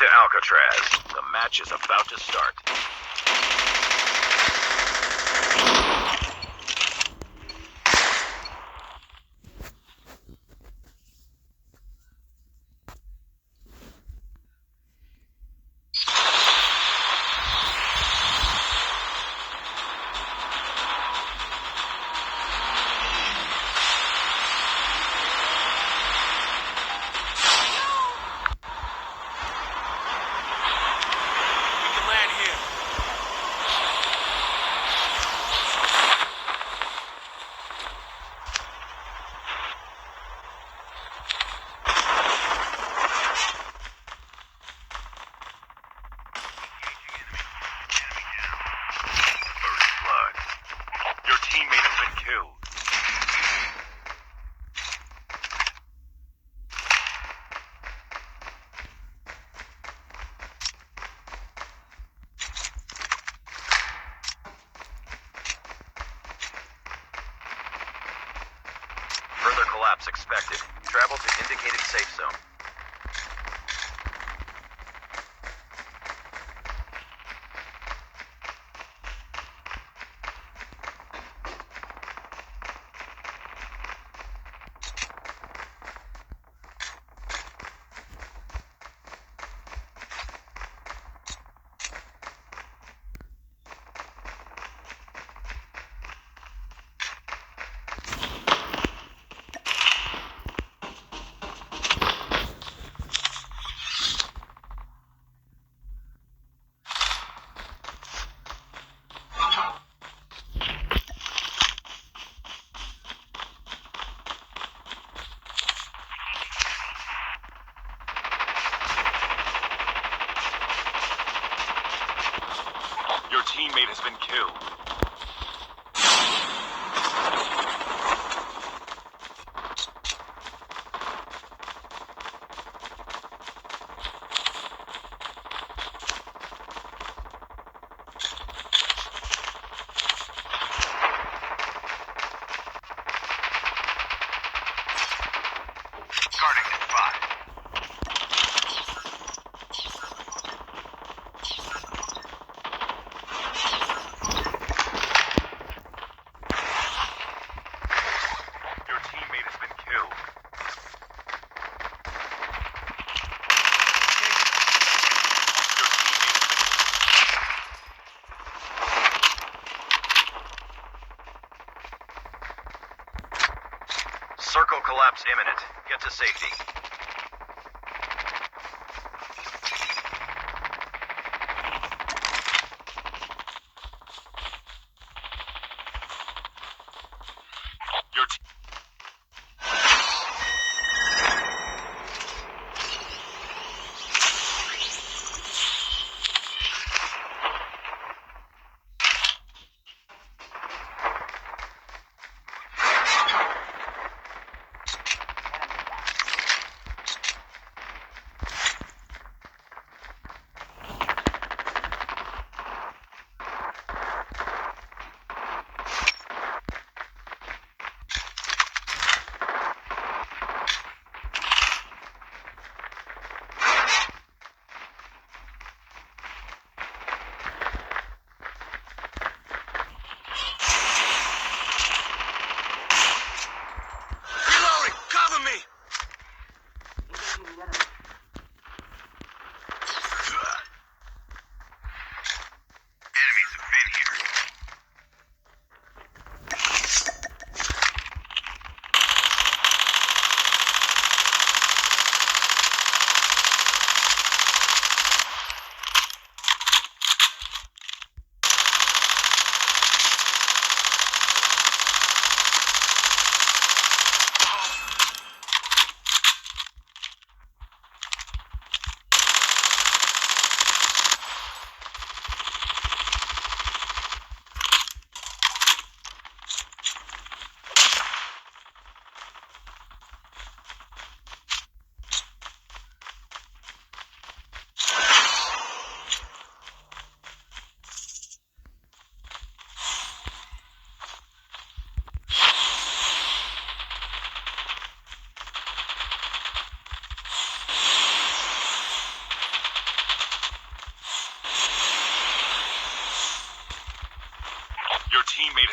to Alcatraz. The match is about to start. Further collapse expected. Travel to indicated safe zone. Your teammate has been killed. Starting at 5. Circle collapse imminent. Get to safety. Your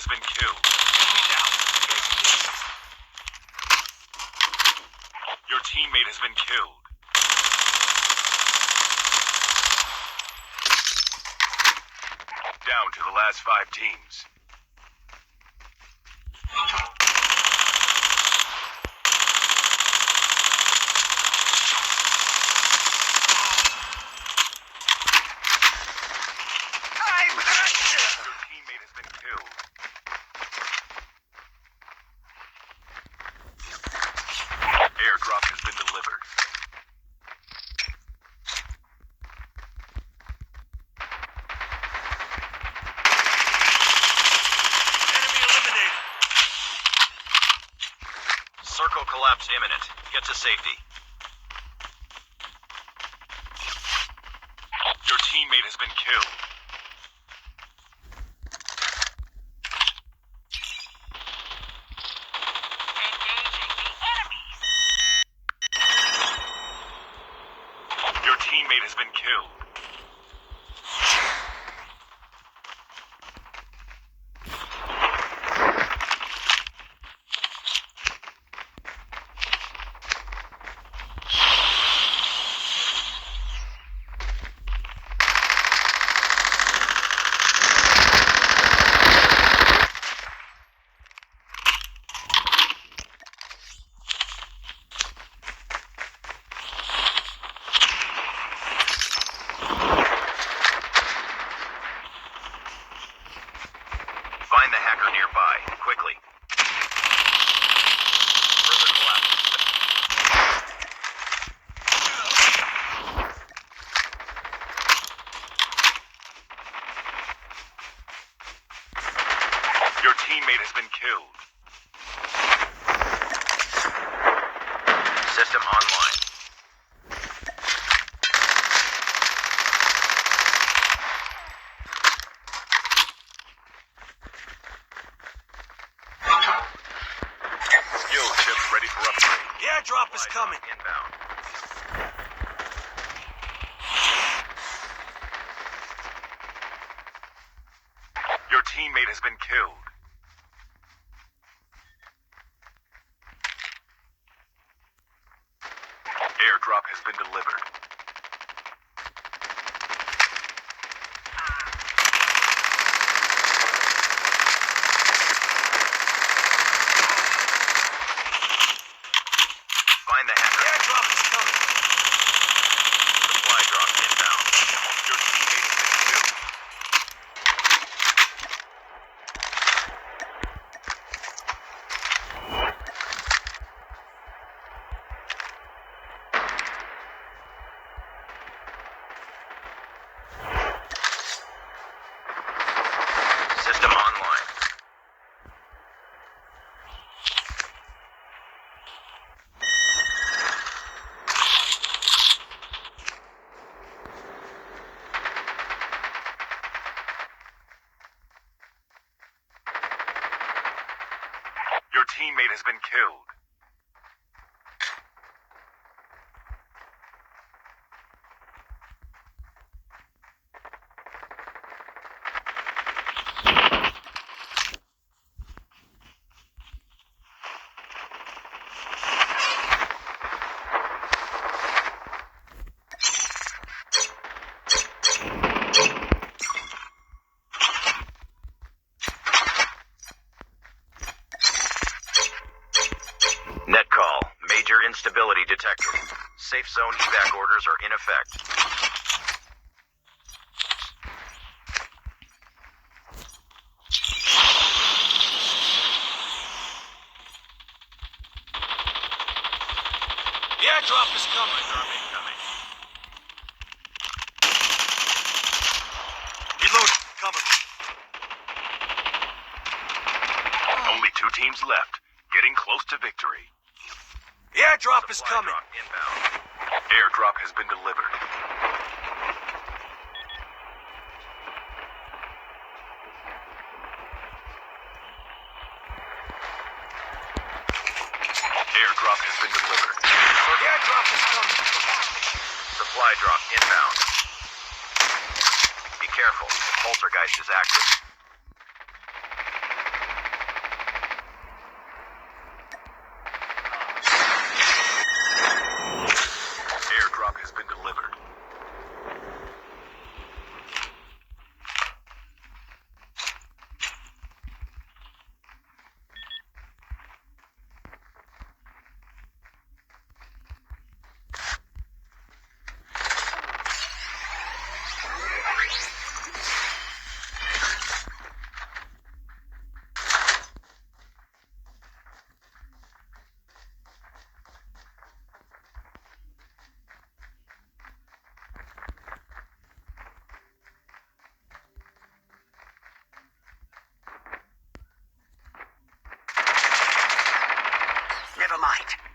has been killed. Enemy down. Your teammate has been killed. Down to the last 5 teams. Your teammate has been killed. Airdrop has been delivered. Enemy eliminated. Circle collapse imminent. Get to safety. Your teammate has been killed. Your teammate has been killed. Find the hacker nearby, quickly. Further collapse. Your teammate has been killed. System online. Skill chips ready for upgrade. The airdrop is coming. Inbound. Your teammate has been killed. Airdrop has been delivered. Find the hacker. The airdrop is coming. Supply drop inbound. Your teammate has been killed. System online. Your teammate has been killed. Net call. Major instability detected. Safe zone evac orders are in effect. The airdrop is coming. Incoming. Reload. Cover. Only 2 teams left. Getting close to victory. The airdrop is Supply coming. drop inbound. Airdrop has been delivered. Airdrop has been delivered. The airdrop is coming. Supply drop inbound. Be careful. Poltergeist is active. fight.